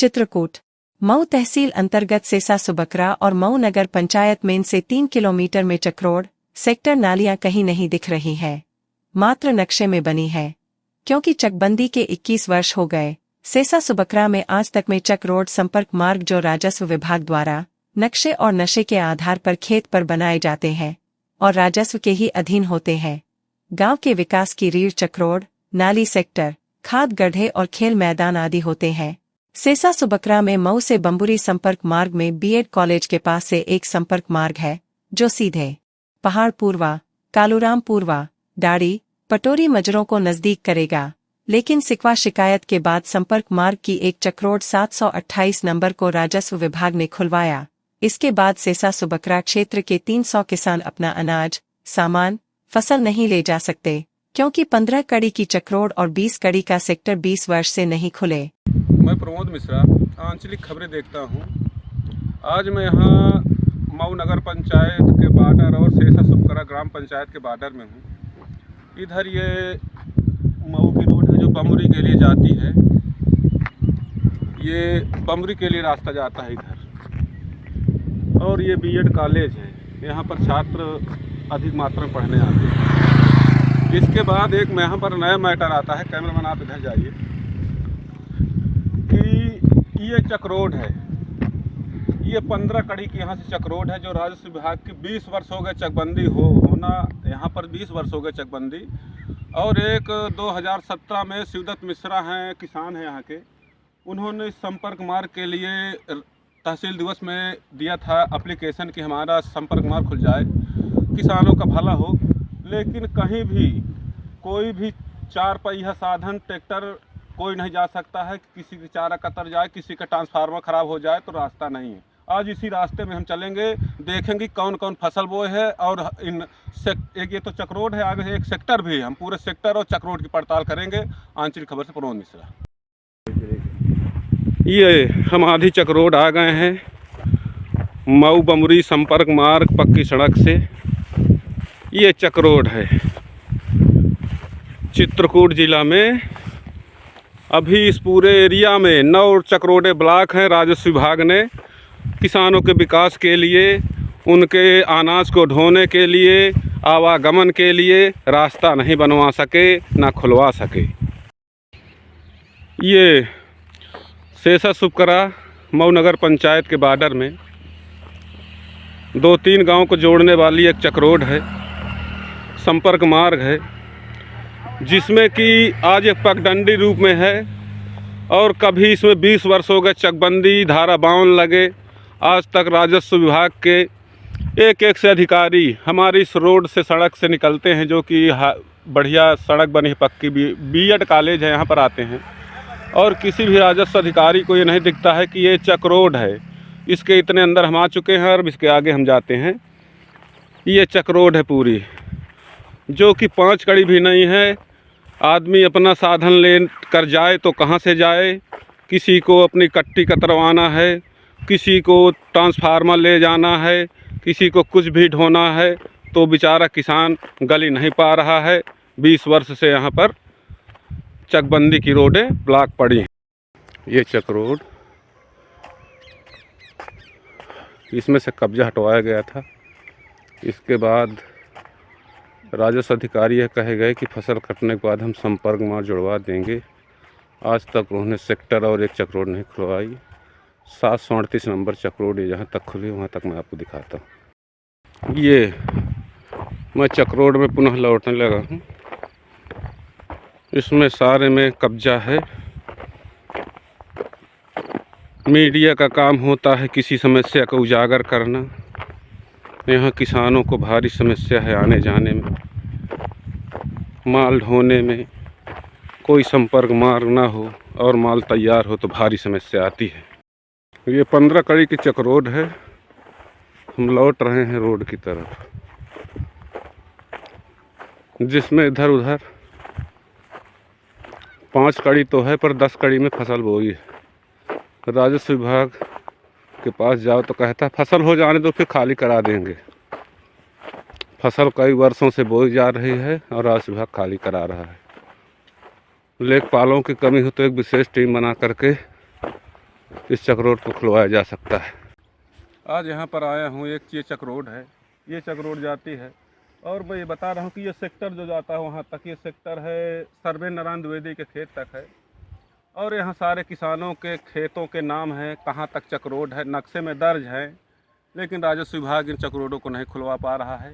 चित्रकूट मऊ तहसील अंतर्गत सेसा सुबकरा और मऊ नगर पंचायत मेन से 3 किलोमीटर में चक्रोड सेक्टर नालियां कहीं नहीं दिख रही है, मात्र नक्शे में बनी है। क्योंकि चकबंदी के 21 वर्ष हो गए, सेसा सुबकरा में आज तक में चक रोड संपर्क मार्ग जो राजस्व विभाग द्वारा नक्शे और नशे के आधार पर खेत पर बनाए जाते हैं और राजस्व के ही अधीन होते हैं। गांव के विकास की रीढ़ चक्रोड, नाली सेक्टर, खाद गड्ढे और खेल मैदान आदि होते हैं। सेसा सुबकरा में मऊ से बम्बुरी संपर्क मार्ग में बीएड कॉलेज के पास से एक संपर्क मार्ग है जो सीधे पहाड़ पूर्वा, कालूराम पूर्वा, डाड़ी, पटोरी मजरों को नजदीक करेगा। लेकिन सिकवा शिकायत के बाद संपर्क मार्ग की एक चक्रोड 728 नंबर को राजस्व विभाग ने खुलवाया। इसके बाद सेसा सुबकरा क्षेत्र के 300 किसान अपना अनाज, सामान, फसल नहीं ले जा सकते क्योंकि 15 कड़ी की चक्रोड और 20 कड़ी का सेक्टर 20 वर्ष से नहीं खुले। मैं प्रमोद मिश्रा आंचलिक खबरें देखता हूं। आज मैं यहाँ मऊ नगर पंचायत के बॉर्डर और सेसा सुबकरा ग्राम पंचायत के बॉर्डर में हूँ। इधर ये मऊ की रोड है जो बम्बुरी के लिए जाती है। ये बम्बुरी के लिए रास्ता जाता है इधर। और ये बीएड कॉलेज है, यहाँ पर छात्र अधिक मात्रा में पढ़ने आते हैं। इसके बाद एक यहाँ पर नया मैटर आता है, कैमरामैन आप इधर जाइए, कि ये चक्रोड है। ये 15 कड़ी की यहाँ से चक्रोड है जो राजस्व विभाग की 20 वर्ष हो गए चकबंदी होना, यहाँ पर 20 वर्ष हो गए चकबंदी। और एक 2017 में शिवदत्त मिश्रा हैं, किसान हैं यहाँ के, उन्होंने इस संपर्क मार्ग के लिए तहसील दिवस में दिया था एप्लीकेशन कि हमारा संपर्क मार्ग खुल जाए, किसानों का भला हो। लेकिन कहीं भी कोई भी 4 पहिया साधन ट्रैक्टर कोई नहीं जा सकता है। किसी की चारा कतर जाए, किसी का ट्रांसफार्मर ख़राब हो जाए तो रास्ता नहीं है। आज इसी रास्ते में हम चलेंगे, देखेंगे कौन कौन फसल बोए है। और एक ये तो चक्रोड है, आगे एक सेक्टर भी है। हम पूरे सेक्टर और चक्रोड की पड़ताल करेंगे। आंचलिक खबर से प्रमोद मिश्रा। ये हम आधी चक्रोड आ गए हैं मऊ बम्बुरी संपर्क मार्ग पक्की सड़क से। ये चक्रोड है चित्रकूट जिला में। अभी इस पूरे एरिया में 9 चक्रोडे ब्लॉक हैं। राजस्व विभाग ने किसानों के विकास के लिए, उनके अनाज को ढोने के लिए, आवागमन के लिए रास्ता नहीं बनवा सके, ना खुलवा सके। ये सेसा सुबकरा मऊ नगर पंचायत के बॉर्डर में 2-3 गांव को जोड़ने वाली एक चक्रोड है, संपर्क मार्ग है, जिसमें कि आज एक पगडंडी रूप में है। और कभी इसमें 20 वर्ष हो गए चकबंदी, धारा 52 लगे। आज तक राजस्व विभाग के एक से अधिकारी हमारी इस रोड से, सड़क से निकलते हैं, जो कि बढ़िया सड़क बनी है पक्की, बीएड कॉलेज है, यहाँ पर आते हैं। और किसी भी राजस्व अधिकारी को ये नहीं दिखता है कि ये चक्रोड है। इसके इतने अंदर हम आ चुके हैं और इसके आगे हम जाते हैं। ये चक्रोड है पूरी, जो कि 5 कड़ी भी नहीं है। आदमी अपना साधन ले कर जाए तो कहाँ से जाए। किसी को अपनी कट्टी कतरवाना है, किसी को ट्रांसफार्मर ले जाना है, किसी को कुछ भी ढोना है, तो बेचारा किसान गली नहीं पा रहा है। 20 वर्ष से यहाँ पर चकबंदी की रोडें ब्लॉक पड़ी हैं। ये चक्रोड, इसमें से कब्जा हटवाया गया था। इसके बाद राजस्व अधिकारी यह कहे गए कि फसल कटने के बाद हम संपर्क मार्ग जुड़वा देंगे। आज तक उन्होंने सेक्टर और एक चक्रोड नहीं खुलवाई। 738 नंबर चक्रोड ये जहाँ तक खुली, वहाँ तक मैं आपको दिखाता हूँ। ये मैं चक्रोड में पुनः लौटने लगा हूँ। इसमें सारे में कब्जा है। मीडिया का काम होता है किसी समस्या को उजागर करना। यहाँ किसानों को भारी समस्या है आने जाने में, माल ढोने में। कोई संपर्क मार्ग ना हो और माल तैयार हो तो भारी समस्या आती है। ये 15 कड़ी की चक्रोड है। हम लौट रहे हैं रोड की तरफ, जिसमें इधर उधर 5 कड़ी तो है, पर 10 कड़ी में फसल बोई है। राजस्व विभाग के पास जाओ तो कहता है फसल हो जाने दो, फिर खाली करा देंगे। फसल कई वर्षों से बोई जा रही है और राजस्व विभाग खाली करा रहा है। लेखपालों की कमी हो तो एक विशेष टीम बना करके इस चक्रोड को खुलवाया जा सकता है। आज यहाँ पर आया हूँ, एक ये चक्रोड है, ये चक्रोड जाती है और मैं ये बता रहा हूँ कि ये सेक्टर जो जाता है वहाँ तक, ये सेक्टर है सर्वे नारायण द्विवेदी के खेत तक है और यहाँ सारे किसानों के खेतों के नाम हैं, कहाँ तक चक्रोड है नक्शे में दर्ज है, लेकिन राजस्व विभाग इन चक्रोडों को नहीं खुलवा पा रहा है।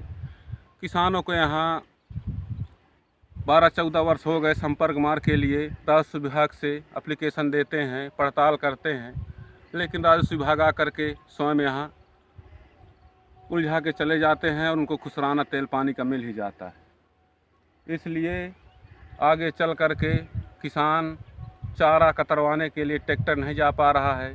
किसानों को यहाँ 12-14 वर्ष हो गए संपर्क मार्ग के लिए राजस्व विभाग से एप्लीकेशन देते हैं, पड़ताल करते हैं, लेकिन राजस्व विभाग आकर के स्वयं यहाँ उलझा के चले जाते हैं और उनको खुसराना तेल पानी का मिल ही जाता है। इसलिए आगे चल कर के किसान चारा कतरवाने के लिए ट्रैक्टर नहीं जा पा रहा है,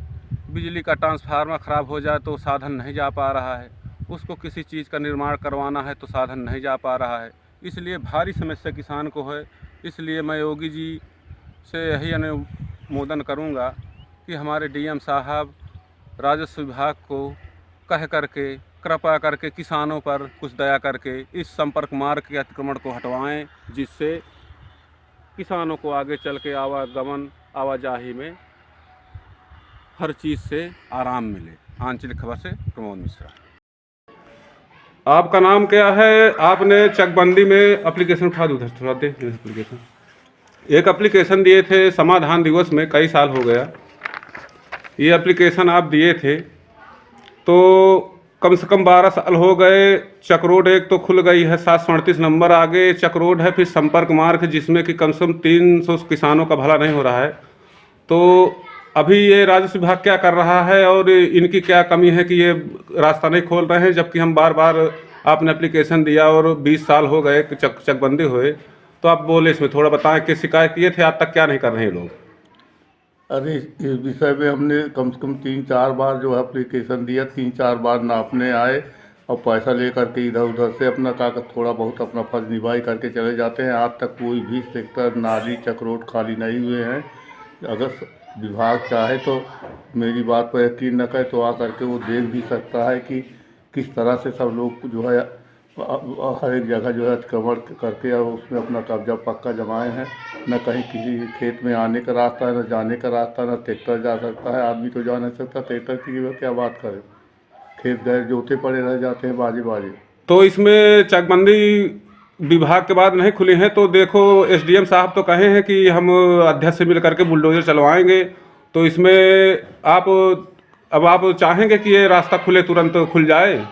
बिजली का ट्रांसफार्मर ख़राब हो जाए तो साधन नहीं जा पा रहा है, उसको किसी चीज़ का निर्माण करवाना है तो साधन नहीं जा पा रहा है। इसलिए भारी समस्या किसान को है। इसलिए मैं योगी जी से यही अनुमोदन करूँगा कि हमारे डीएम साहब राजस्व विभाग को कह करके कृपा करके किसानों पर कुछ दया करके इस संपर्क मार्ग के अतिक्रमण को हटवाएं, जिससे किसानों को आगे चल के आवागमन आवाजाही में हर चीज़ से आराम मिले। आंचलिक खबर से प्रमोद मिश्रा। आपका नाम क्या है? आपने चकबंदी में एप्लीकेशन उठा दो, उधर दे एप्लीकेशन। एक एप्लीकेशन दिए थे समाधान दिवस में, कई साल हो गया ये एप्लीकेशन आप दिए थे, तो कम से कम 12 साल हो गए। चक्रोड एक तो खुल गई है, 738 नंबर आगे चक्रोड है, फिर संपर्क मार्ग जिसमें कि कम से कम 300 किसानों का भला नहीं हो रहा है। तो अभी ये राजस्व विभाग क्या कर रहा है और इनकी क्या कमी है कि ये रास्ता नहीं खोल रहे हैं, जबकि हम बार बार आपने एप्लीकेशन दिया और 20 साल हो गए चकबंदी हुए। तो आप बोले इसमें थोड़ा बताएं कि शिकायत किए थे, आज तक क्या नहीं कर रहे हैं लोग? अरे इस विषय में हमने कम से कम 3-4 बार जो है एप्लीकेशन दिया, 3-4 बार नापने आए और पैसा लेकर के इधर उधर से अपना कागज थोड़ा बहुत अपना फर्ज निभाई करके चले जाते हैं। आज तक कोई भी सेक्टर नाली चक्रोड खाली नहीं हुए हैं। अगर विभाग चाहे तो मेरी बात पर यकीन न करे तो आ करके वो देख भी सकता है कि किस तरह से सब लोग जो है हर एक जगह जो है अतिक्रमण करके और उसमें अपना कब्जा पक्का जमाए हैं। न कहीं किसी खेत में आने का रास्ता है, न जाने का रास्ता, न ट्रैक्टर जा सकता है। आदमी तो जा नहीं सकता, ट्रैक्टर की क्या बात करें, खेत गए जोते पड़े रह जाते हैं बाजी बाजी। तो इसमें चकबंदी विभाग के बाद नहीं खुली हैं, तो देखो एसडीएम साहब तो कहे हैं कि हम अध्यक्ष से मिल करके बुलडोजर चलवाएंगे। तो इसमें आप चाहेंगे कि ये रास्ता खुले, तुरंत खुल जाए?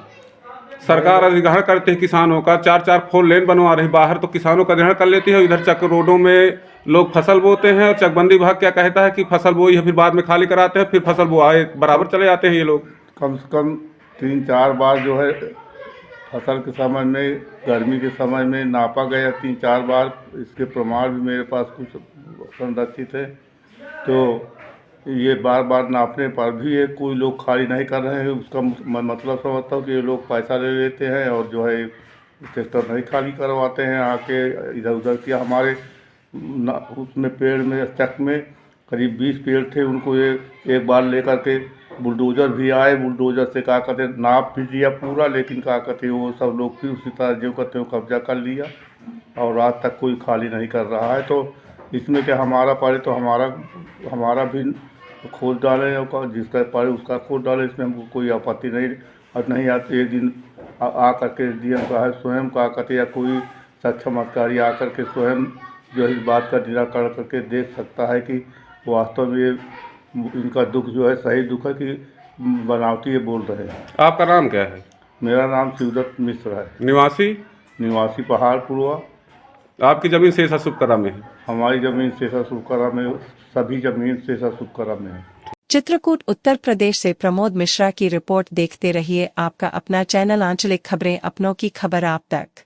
सरकार अधिग्रहण करती है किसानों का, 4-4 4 लेन बनवा रही बाहर, तो किसानों का अधिग्रहण कर लेती है। इधर चक्रोडों में लोग फसल बोते हैं और चकबंदी विभाग क्या कहता है कि फसल बोई है, फिर बाद में खाली कराते हैं, फिर फसल बोआए बराबर चले जाते हैं ये लोग। कम से कम 3-4 बार जो है फसल के समय में, गर्मी के समय में नापा गया 3-4 बार। इसके प्रमाण भी मेरे पास कुछ संरक्षित है। तो ये बार बार नापने पर भी ये कोई लोग खाली नहीं कर रहे हैं। उसका मतलब समझता हूँ कि ये लोग पैसा ले लेते हैं और जो है ट्रैक्टर नहीं खाली करवाते हैं आके इधर उधर किया। हमारे उसमें पेड़ में चक में करीब 20 पेड़ थे, उनको ये एक बार लेकर के बुलडोज़र भी आए, बुलडोज़र से क्या कहते नाप भी दिया पूरा, लेकिन क्या कहते वो सब लोग फिर उसी तरह जो कहते हो कब्जा कर लिया और आज तक कोई खाली नहीं कर रहा है। तो इसमें क्या हमारा पड़े तो हमारा भी खोज डालें और जिसका पड़े उसका खोज डालें, इसमें हमको कोई आपत्ति नहीं आती। एक दिन आ करके डीएम का है स्वयं का कहते या कोई सक्षम अधिकारी आकर के स्वयं जो है इस बात का निराकरण करके देख सकता है कि वास्तव में इनका दुख जो है सही दुख है कि बनावटी ये बोल रहे हैं। आपका नाम क्या है? मेरा नाम शिवदत्त मिश्र है। निवासी पहाड़पुरवा। आपकी ज़मीन शेषा सुपकरा में है? हमारी ज़मीन शेषा सुपकरा में, सभी ज़मीन शेषा सुपकरा में है। चित्रकूट उत्तर प्रदेश से प्रमोद मिश्रा की रिपोर्ट देखते रहिए आपका अपना चैनल आंचलिक खबरें, अपनों की खबर आप तक।